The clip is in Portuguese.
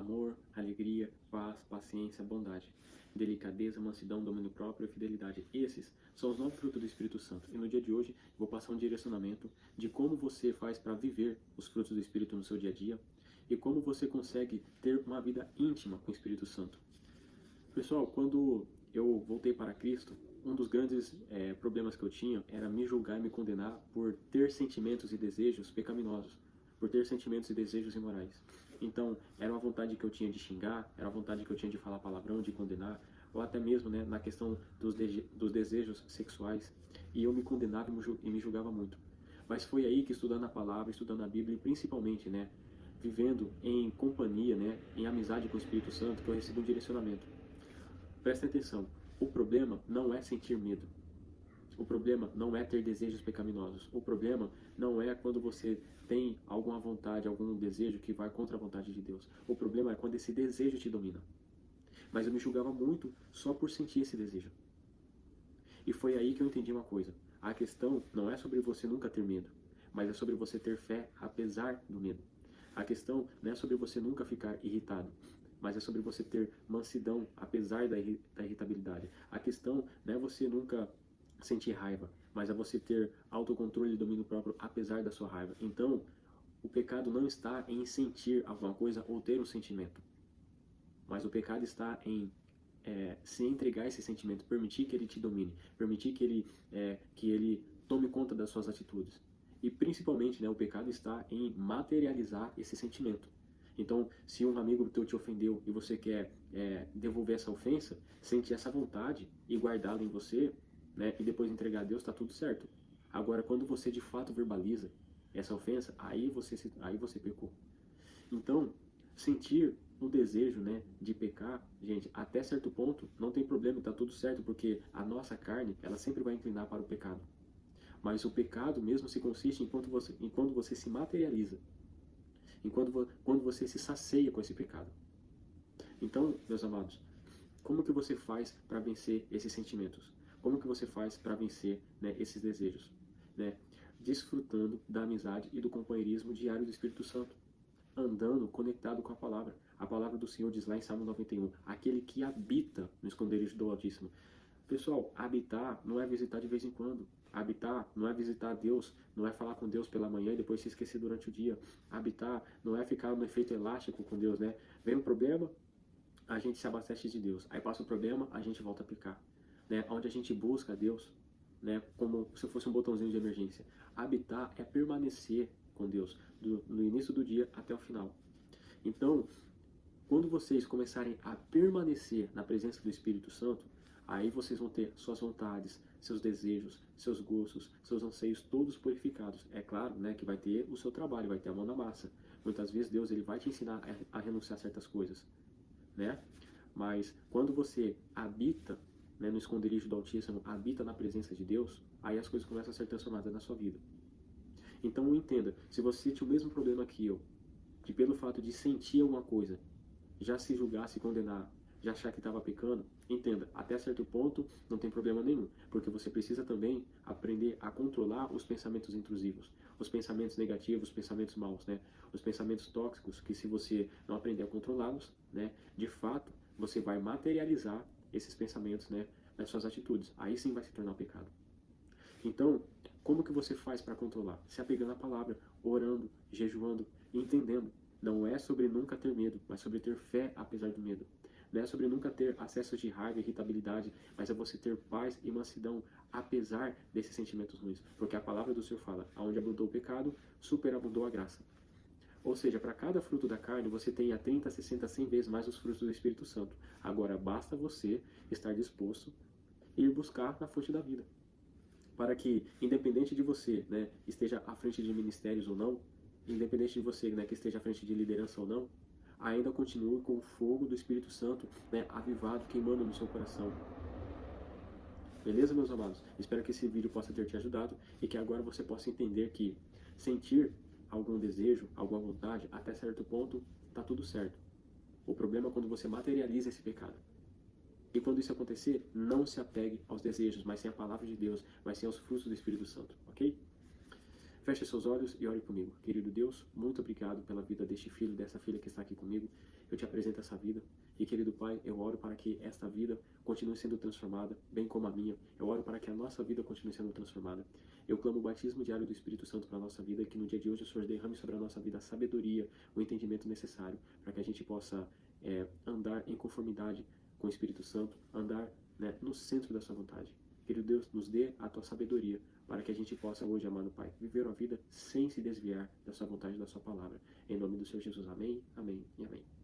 amor, alegria, paz, paciência, bondade, delicadeza, mansidão, domínio próprio e fidelidade. Esses são os 9 frutos do Espírito Santo. E no dia de hoje vou passar um direcionamento de como você faz para viver os frutos do Espírito no seu dia a dia e como você consegue ter uma vida íntima com o Espírito Santo. Pessoal, quando eu voltei para Cristo, um dos grandes problemas que eu tinha era me julgar e me condenar por ter sentimentos e desejos pecaminosos, por ter sentimentos e desejos imorais. Então, era uma vontade que eu tinha de xingar, era uma vontade que eu tinha de falar palavrão, de condenar, ou até mesmo, né, na questão dos desejos sexuais, e eu me condenava e me julgava muito. Mas foi aí que, estudando a palavra, estudando a Bíblia, e principalmente, né, vivendo em companhia, né, em amizade com o Espírito Santo, que eu recebi um direcionamento. Presta atenção, o problema não é sentir medo. O problema não é ter desejos pecaminosos. O problema não é quando você tem alguma vontade, algum desejo que vai contra a vontade de Deus. O problema é quando esse desejo te domina. Mas eu me julgava muito só por sentir esse desejo. E foi aí que eu entendi uma coisa. A questão não é sobre você nunca ter medo, mas é sobre você ter fé apesar do medo. A questão não é sobre você nunca ficar irritado, mas é sobre você ter mansidão apesar da irritabilidade. A questão não é você nunca sentir raiva, mas é você ter autocontrole e domínio próprio apesar da sua raiva. Então, o pecado não está em sentir alguma coisa ou ter um sentimento, mas o pecado está em se entregar a esse sentimento, permitir que ele te domine, permitir que ele tome conta das suas atitudes. E principalmente, né, o pecado está em materializar esse sentimento. Então, se um amigo teu te ofendeu e você quer devolver essa ofensa, sentir essa vontade e guardá-la em você, né, e depois entregar a Deus, está tudo certo. Agora, quando você de fato verbaliza essa ofensa, aí você pecou. Então, sentir o desejo, né, de pecar, gente, até certo ponto não tem problema, está tudo certo, porque a nossa carne, ela sempre vai inclinar para o pecado. Mas o pecado mesmo se consiste em quando você se materializa, quando você se sacia com esse pecado. Então, meus amados, como que você faz para vencer esses sentimentos? Como que você faz para vencer, né, esses desejos? Né? Desfrutando da amizade e do companheirismo diário do Espírito Santo. Andando conectado com a palavra. A palavra do Senhor diz lá em Salmo 91, aquele que habita no esconderijo do Altíssimo. Pessoal, habitar não é visitar de vez em quando. Habitar não é visitar Deus, não é falar com Deus pela manhã e depois se esquecer durante o dia. Habitar não é ficar no efeito elástico com Deus, né? Vem um problema, a gente se abastece de Deus. Aí passa o problema, a gente volta a pecar. Né? Onde a gente busca a Deus, né? Como se fosse um botãozinho de emergência. Habitar é permanecer com Deus, no início do dia até o final. Então, quando vocês começarem a permanecer na presença do Espírito Santo, aí vocês vão ter suas vontades, seus desejos, seus gostos, seus anseios todos purificados. É claro, né, que vai ter o seu trabalho, vai ter a mão na massa. Muitas vezes Deus ele vai te ensinar a renunciar a certas coisas, né? Mas quando você habita, né, no esconderijo do Altíssimo, habita na presença de Deus, aí as coisas começam a ser transformadas na sua vida. Então entenda, se você tinha o mesmo problema que eu, de pelo fato de sentir alguma coisa, já se julgar, se condenar, já achar que estava pecando, entenda, até certo ponto não tem problema nenhum, porque você precisa também aprender a controlar os pensamentos intrusivos, os pensamentos negativos, os pensamentos maus, né? Os pensamentos tóxicos, que se você não aprender a controlá-los, né, de fato, você vai materializar esses pensamentos, né, nas suas atitudes. Aí sim vai se tornar um pecado. Então, como que você faz para controlar? Se apegando à palavra, orando, jejuando, entendendo. Não é sobre nunca ter medo, mas sobre ter fé apesar do medo. Não é sobre nunca ter acessos de raiva e irritabilidade, mas é você ter paz e mansidão apesar desses sentimentos ruins. Porque a palavra do Senhor fala, aonde abundou o pecado, superabundou a graça. Ou seja, para cada fruto da carne, você tem a 30, 60, 100 vezes mais os frutos do Espírito Santo. Agora, basta você estar disposto a ir buscar na fonte da vida. Para que, independente de você, né, esteja à frente de ministérios ou não, independente de você, né, que esteja à frente de liderança ou não, ainda continue com o fogo do Espírito Santo, né, avivado, queimando no seu coração. Beleza, meus amados? Espero que esse vídeo possa ter te ajudado e que agora você possa entender que sentir algum desejo, alguma vontade, até certo ponto, está tudo certo. O problema é quando você materializa esse pecado. E quando isso acontecer, não se apegue aos desejos, mas sim à palavra de Deus, mas sim aos frutos do Espírito Santo, ok? Feche seus olhos e ore comigo. Querido Deus, muito obrigado pela vida deste filho, dessa filha que está aqui comigo. eu te apresento essa vida. E, querido Pai, eu oro para que esta vida continue sendo transformada, bem como a minha. Eu oro para que a nossa vida continue sendo transformada. Eu clamo o batismo diário do Espírito Santo para a nossa vida e que no dia de hoje o Senhor derrame sobre a nossa vida a sabedoria, o entendimento necessário para que a gente possa andar em conformidade com o Espírito Santo, andar, né, no centro da sua vontade. Querido Deus, nos dê a tua sabedoria para que a gente possa hoje, amado Pai, viver a vida sem se desviar da sua vontade e da sua palavra. Em nome do Senhor Jesus, amém, amém e amém.